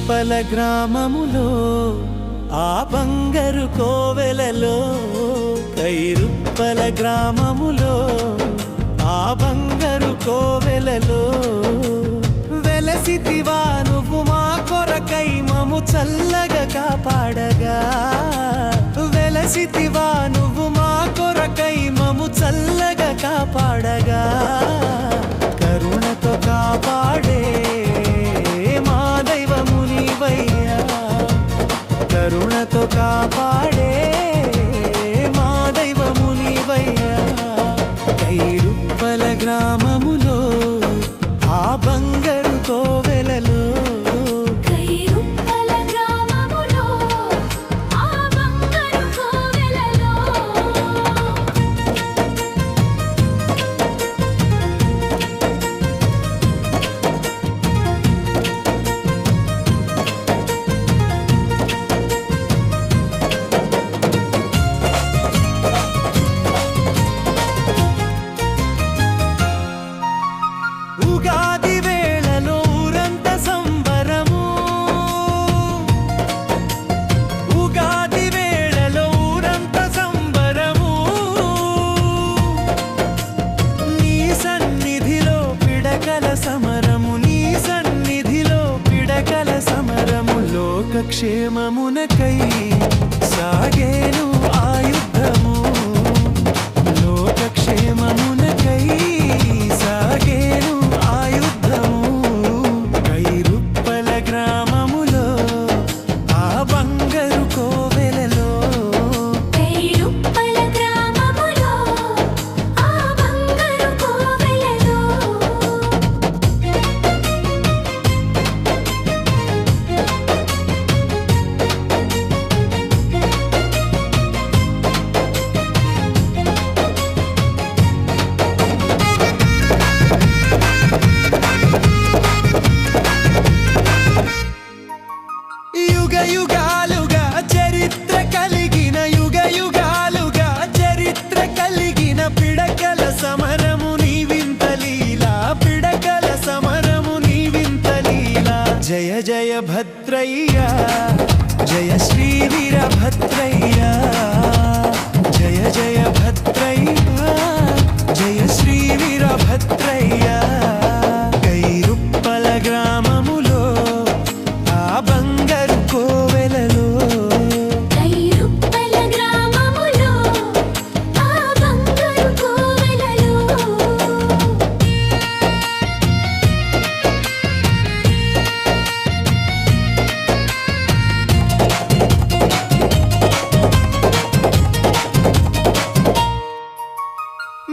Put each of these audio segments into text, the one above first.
కైరుప్పల గ్రామములో ఆ బంగారు కోవెలలో కైరుప్పల గ్రామములో ఆ బంగారు కోవెలలో వెలసితివా నువ్వు మా కొరకై మము చల్లగా కాపాడగా వెలసితివా నువ్వు మా కొరకై మము చల్లగా కాపాడగా కరుణతో కాపాడే మా దైవము నీవయ్యా కరుణతో కాపాడే మా దైవము నీవయ్యా కైరుప్పల గ్రామములో ఆ బంగారు కోవెలలో ఉగాది వేళలో ఊరంతా సంబరము ఉగాది వేళలో ఊరంతా సంబరము నీ సన్నిధిలో పిడకల సమరము నీ సన్నిధిలో పిడకల సమరము లోకక్షేమమునకై సాగేను ఆయుధము లోకక్షేమమునకై సాగేను ఆయుధము కైరుప్పల గ్రామములో ఆ బంగారు కోవెలలో కైరుప్పల గ్రామములో ఆ బంగారు కోవెలలో యుగ యుగాలుగా చరిత్ర కలిగిన యుగ యుగాలుగా చరిత్ర కలిగిన పిడకల సమరము నీ వింత లీలా పిడకల సమరము నీ వింత లీలా జయ జయ భద్రయ్య జయ శ్రీ వీరభద్రయ్య జయ జయ భద్రయ్య జయ శ్రీ వీరభద్రయ్య కైరుప్పల గ్రామములో ఆ బంగారు కోవెలలో కైరుప్పల గ్రామములో ఆ బంగారు కోవెలలో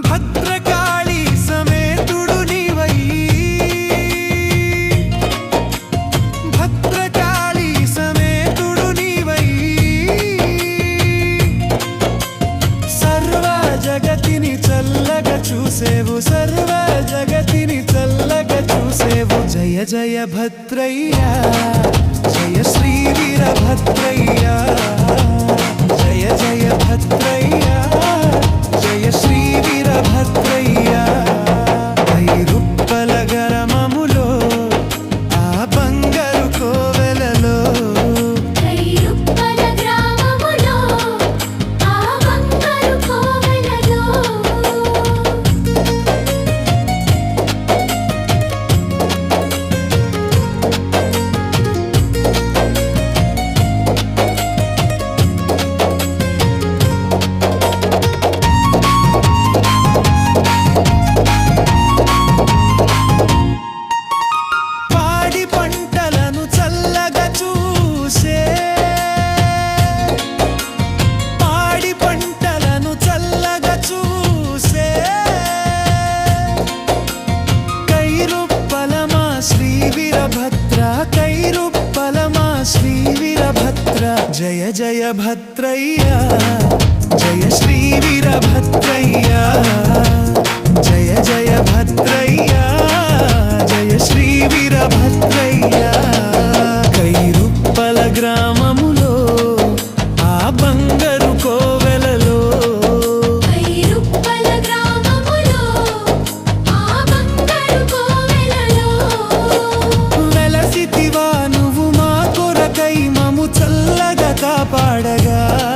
భద్రకాళి సమేతుడు నీవై భద్రకాళి సమేతుడు నీవై సర్వ జగతిని చల్లగా చూసేవు సర్వ జగతిని చల్లగా చూసేవు జయ జయ భద్రయ్య జయ శ్రీ వీరభద్రయ్య జయ జయ భద్రయ్య జయ శ్రీ వీరభద్రయ్య కైరుప్పల గ్రామములో ఆ బంగారు కోవెలలో కైరుప్పల గ్రామములో ఆ బంగారు కోవెలలో పాడి పంటలను చల్లగా చూసే పాడి పంటలను చల్లగా చూసే కైరుప్పలమా శ్రీ వీరభద్ర కైరుప్పలమా శ్రీ వీరభద్ర జయ జయ భద్రయ్య జయ శ్రీ వీరభద్రయ్య జయ జయ భద్రయ్య జయ శ్రీ వీరభద్రయ్య కైరుప్పల గ్రామములో ఆ బంగారు కోవెలలో కైరుప్పల గ్రామములో ఆ బంగారు కోవెలలో వెలసితివా నువ్వు మా రాజా